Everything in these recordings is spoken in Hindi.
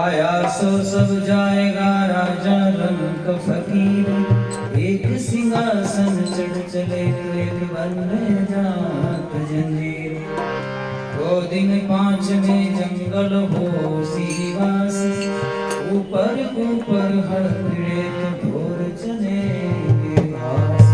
आया सो सब जाएगा राजा रंग फकीर। एक सिंहासन चढ़ चले तो एक बन जात जंजीर। वो दिन 5 में जंगल हो सीवास। ऊपर ऊपर हर भिड़े तो ढोर चलेंगे घास।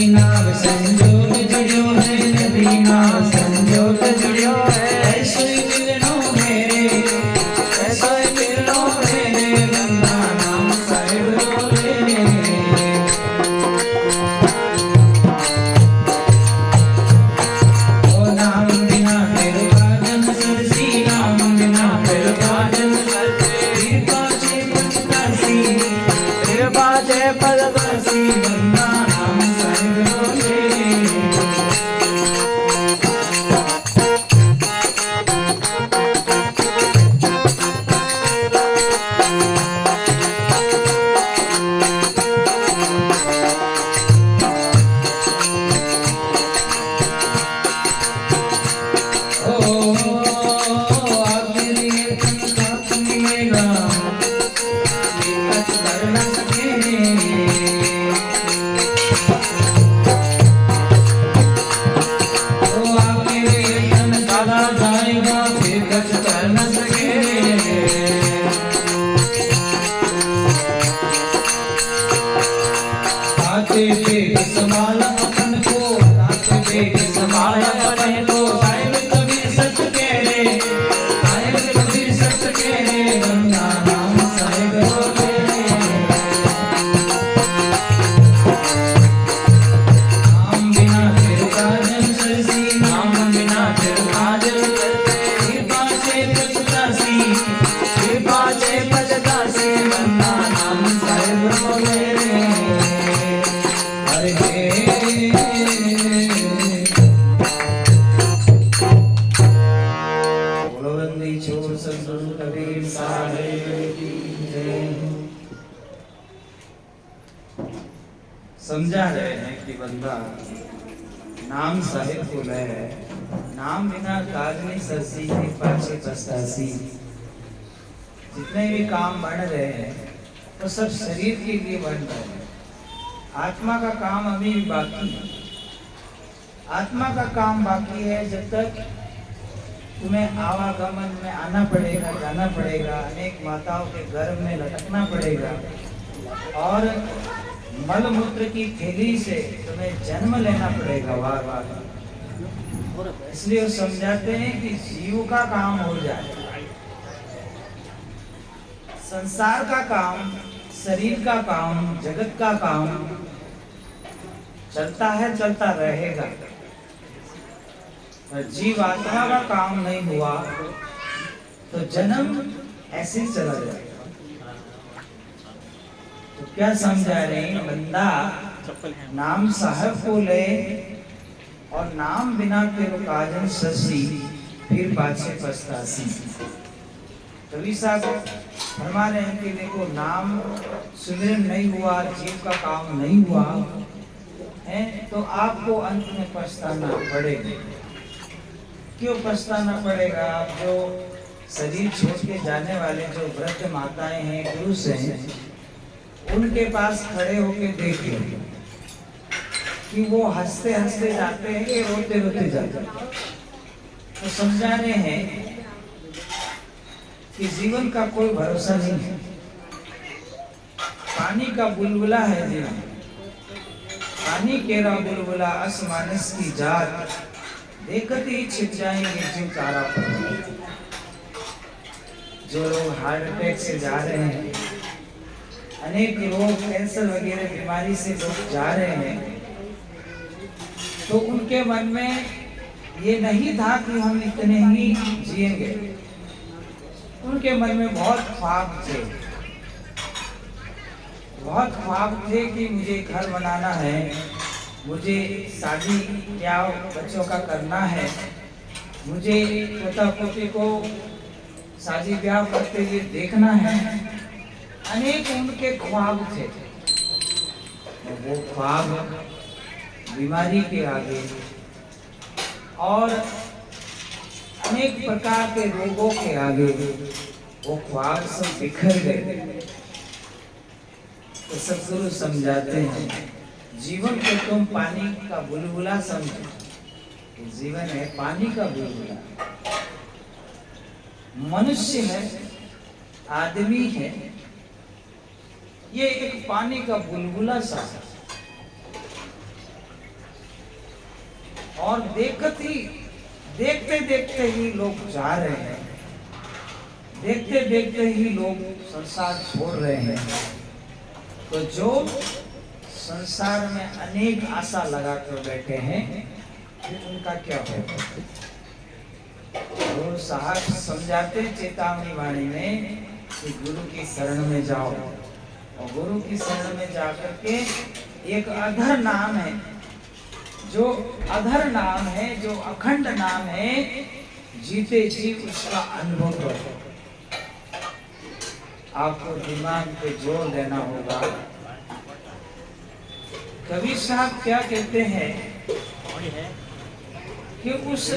नाव संजोग जो है किस पाया बने तो साहिब कबीर सच कह रे, साहिब कबीर सच कह रे, बंदा नाम साहिब रो तेरे। नाम बिना फिर काजल सरसी, नाम बिना फिर काजल करते, कृपा से पछतासी, कृपा से पछतासी, बंदा नाम साहिब रो तेरे। समझा रहे हैं कि बंदा नाम साहिब को ले, नाम बिना काज नहीं सरसी, पाछे पछतासी। जितने भी काम बढ़ रहे हैं तो सब शरीर के लिए बढ़ रहे हैं, आत्मा का काम अभी भी बाकी है। आत्मा का काम बाकी है। जब तक तुम्हें आवागमन में आना पड़ेगा, जाना पड़ेगा, अनेक माताओं के गर्भ में लटकना पड़ेगा और मल मूत्र की थैली से तुम्हें जन्म लेना पड़ेगा बार बार। इसलिए वो समझाते हैं कि जीव का काम हो जाए, संसार का काम, शरीर का काम, जगत का काम चलता है, चलता रहेगा। पर जीव आत्मा का काम नहीं हुआ तो जन्म ऐसे ही चला जाएगा। तो क्या समझा रहे हैं? बंदा नाम साहब को ले और नाम बिना तेरो काजन ससी, फिर पाछे पछतासी। कवि साहब फरमा रहे हैं कि देखो, नाम सुमिरन नहीं हुआ, जीव का काम नहीं हुआ है तो आपको अंत में पछताना पड़ेगा। क्यों पछताना पड़ेगा? आप जो शरीर छोड़ के जाने वाले जो वृद्ध माताएं हैं, पुरुष हैं, उनके पास खड़े होके देखिए कि वो हंसते हंसते जाते हैं कि रोते रोते जाते हैं। तो समझा रहे हैं कि जीवन का कोई भरोसा नहीं है, पानी का बुलबुला है जीवन। पानी केरा बुलबुला असमानस की जात, देखते ही छिप जाएंगे जीव तारा पर। जो लोग हार्ट अटैक से जा रहे हैं, अनेक रोग, कैंसर वगैरह बीमारी से लोग जा रहे हैं, तो उनके मन में ये नहीं था कि हम इतने ही जिएंगे। उनके मन में बहुत ख्वाब थे, बहुत ख्वाब थे कि मुझे घर बनाना है, मुझे शादी क्या बच्चों का करना है, मुझे पोता पोती को शादी ब्याह करते हुए देखना है। अनेक उनके ख्वाब थे। वो ख्वाब बीमारी के आगे और अनेक प्रकार के रोगों के आगे वो ख्वाब सब बिखर गए। तो सद्गुरु समझाते हैं, जीवन को तुम पानी का बुलबुला समझो। जीवन है पानी का बुलबुला। मनुष्य है, आदमी है, ये एक पानी का बुलबुला सा है। और देखते देखते ही लोग जा रहे हैं, देखते देखते ही लोग संसार छोड़ रहे हैं। तो जो संसार में अनेक आशा लगा कर बैठे हैं, फिर उनका क्या होगा? गुरु साहब समझाते चेतावनी वाणी में कि गुरु की शरण में जाओ, और गुरु की शरण में जाकर के एक अधर नाम है, जो अधर नाम है, जो अखंड नाम है, जीते जी उसका अनुभव करो। आपको दिमाग पे जोर देना होगा। कबीर साहब क्या कहते हैं कि उस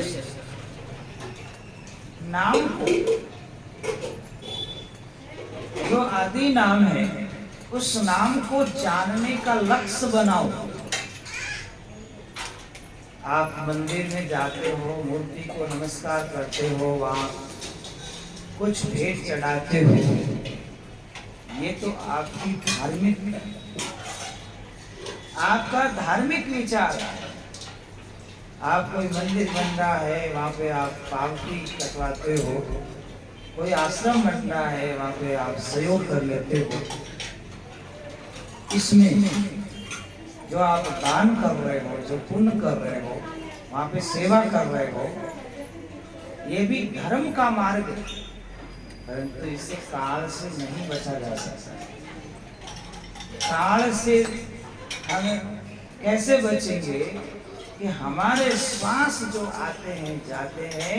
नाम को, जो आदि नाम है, उस नाम को जानने का लक्ष्य बनाओ। आप मंदिर में जाते हो, मूर्ति को नमस्कार करते हो, वहां कुछ भेंट चढ़ाते हो, ये तो आपकी धार्मिक, आपका धार्मिक विचार। आप कोई मंदिर बन रहा है वहाँ पे आप पावती कटवाते हो, कोई आश्रम बन रहा है वहाँ पे आप सहयोग कर लेते हो। इसमें जो आप दान कर रहे हो, जो पुण्य कर रहे हो, वहाँ पे सेवा कर रहे हो, ये भी धर्म का मार्ग है, परंतु इसे काल से नहीं बचा जा सकता। काल से हम कैसे बचेंगे कि हमारे श्वास जो आते हैं जाते हैं,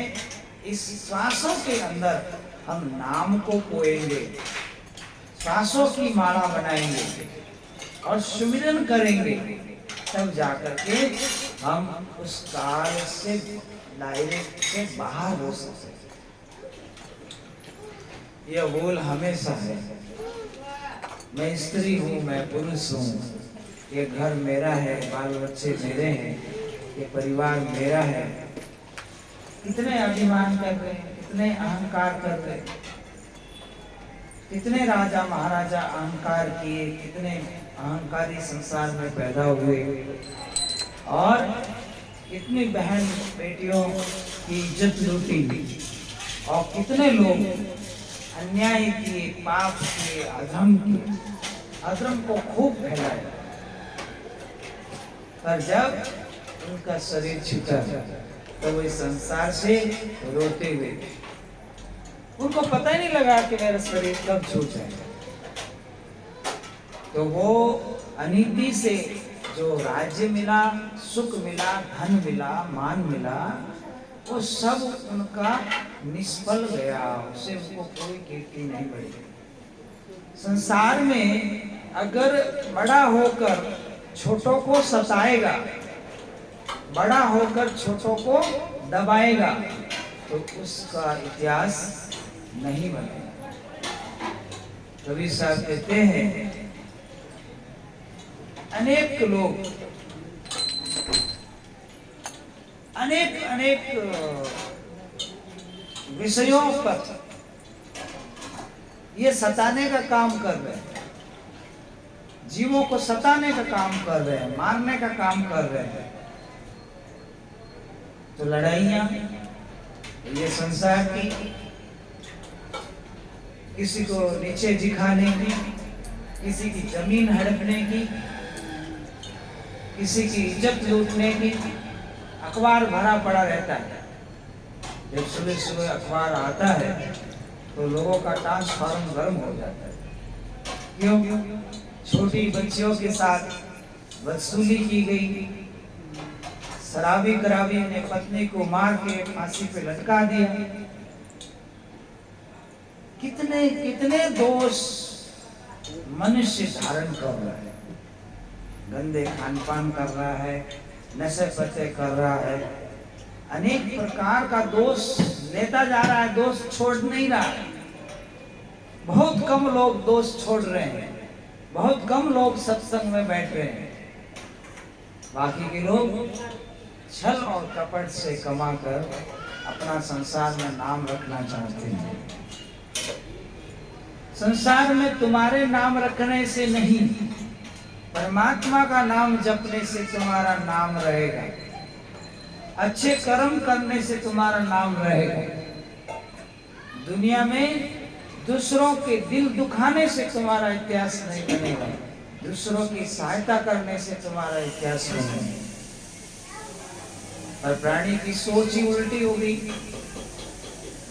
इस श्वासों के अंदर हम नाम को पोएंगे, श्वासों की माला बनाएंगे और सुमिरन करेंगे, तब जाकर के हम उस काल से डायरेक्ट से बाहर हो सकते। यह बोल हमेशा है, मैं स्त्री हूँ, मैं पुरुष हूँ, ये घर मेरा है, बाल बच्चे मेरे हैं, ये परिवार मेरा है। कितने अभिमान कर रहे हैं, कितने अहंकार कर रहे हैं, कितने राजा महाराजा अहंकार किए, कितने अहंकारी संसार में पैदा हुए और कितनी बहन बेटियों की इज्जत लूटी और कितने लोग अन्याय किए, पाप किए, अधर्म किए, अधर्म को खूब फैलाया। पर जब उनका शरीर छूटा तो वो संसार से रोते हुए, उनको पता ही नहीं लगा कि मेरा शरीर कब छूट जाएगा। तो वो अनीति से जो राज्य मिला, सुख मिला, धन मिला, मान मिला, वो सब उनका निष्फल गया, उससे उनको कोई कीर्ति नहीं बढ़ी। संसार में अगर बड़ा होकर छोटों को सताएगा, बड़ा होकर छोटों को दबाएगा, तो उसका इतिहास नहीं बनेगा। कवि साहब कहते हैं, अनेक लोग अनेक विषयों पर ये सताने का काम कर रहे हैं, जीवों को सताने का काम कर रहे हैं, मारने का काम कर रहे हैं। तो लड़ाइयाँ ये संसार की, किसी को नीचे दिखाने की, किसी की जमीन हड़पने की, किसी की इज्जत लूटने की, अखबार भरा पड़ा रहता है। जब सुबह सुबह अखबार आता है तो लोगों का ट्रांसफार्म गर्म हो जाता है। क्यों? छोटी बच्चियों के साथ बदसलूकी की गई, शराबी कराबी ने पत्नी को मार के फांसी पे लटका दिया। कितने कितने दोष मनुष्य धारण कर रहा है, गंदे खान पान कर रहा है, नशे पचे कर रहा है, अनेक प्रकार का दोष लेता जा रहा है, दोष छोड़ नहीं रहा है। बहुत कम लोग दोष छोड़ रहे हैं, बहुत कम लोग सत्संग में बैठ रहे हैं, बाकी के लोग छल और कपट से कमाकर अपना संसार में नाम रखना चाहते हैं। संसार में तुम्हारे नाम रखने से नहीं, परमात्मा का नाम जपने से तुम्हारा नाम रहेगा, अच्छे कर्म करने से तुम्हारा नाम रहेगा। दुनिया में दूसरों के दिल दुखाने से तुम्हारा इतिहास नहीं बनेगा, दूसरों की सहायता करने से तुम्हारा इतिहास बनेगा। और प्राणी की सोच ही उल्टी होगी,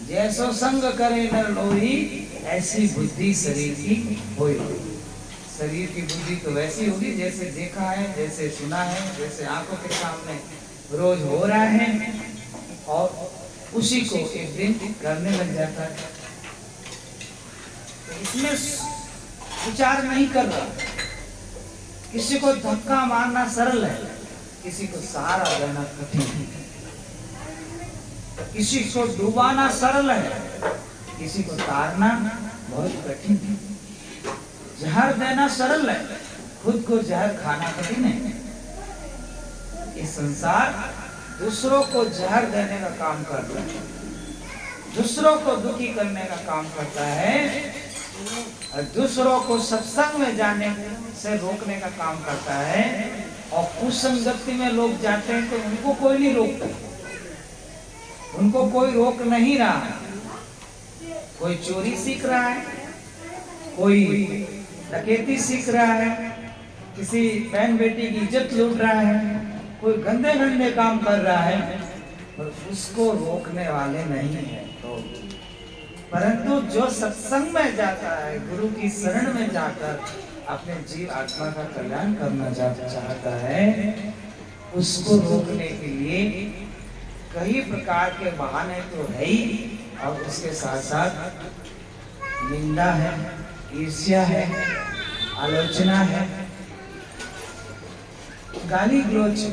जैसो संग करे नर लोही, ऐसी बुद्धि शरीर की होई। शरीर की बुद्धि तो वैसी होगी जैसे देखा है, जैसे सुना है, जैसे आंखों के सामने रोज हो रहा है, और उसी को एक दिन करने लग जाता है। तो इसमें विचार नहीं कर रहा। किसी को धक्का मारना सरल है, किसी को सहारा देना कठिन है। किसी को डुबाना सरल है, किसी को तारना बहुत कठिन है। जहर देना सरल है, खुद को जहर खाना कठिन है। ये संसार दूसरों को जहर देने का काम करता है, दूसरों को दुखी करने का काम करता है, और दूसरों को सत्संग में जाने से रोकने का काम करता है। और कुसंगति में लोग जाते हैं तो उनको कोई नहीं रोकता, उनको कोई रोक नहीं रहा है। कोई चोरी सीख रहा है, कोई डकैती सीख रहा है, किसी बहन बेटी की इज्जत लूट रहा है, कोई गंदे गंदे काम कर रहा है, पर उसको रोकने वाले नहीं है। तो परंतु जो सत्संग में जाता है, गुरु की शरण में जाकर अपने जीव आत्मा का कल्याण करना चाहता है, उसको रोकने के लिए कई प्रकार के बहाने तो है ही, और उसके साथ साथ निंदा है, ईर्ष्या है, आलोचना है, गाली गलौज,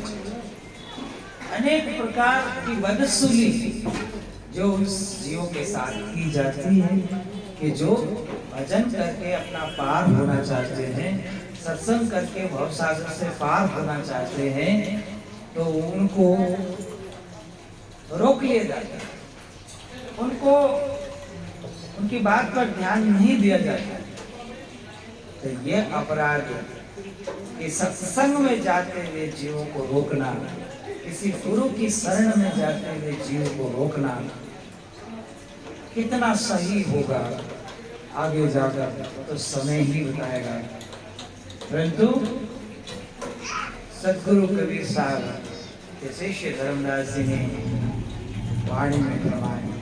अनेक प्रकार की बदसुली जो उस जीवों के साथ की जाती है कि जो भजन करके अपना पार होना चाहते हैं, सत्संग करके भवसागर से पार होना चाहते हैं, तो उनको रोक लिया जाता है, उनको उनकी बात पर ध्यान नहीं दिया जाता। तो ये अपराध कि सत्संग में जाते हुए जीवों को रोकना, किसी गुरु की शरण में जाते हुए जीवों को रोकना कितना सही होगा आगे जाकर तो समय ही बताएगा। परंतु सदगुरु कबीर साहब के शिष्य धर्मदास जी ने वाणी में फरमाया,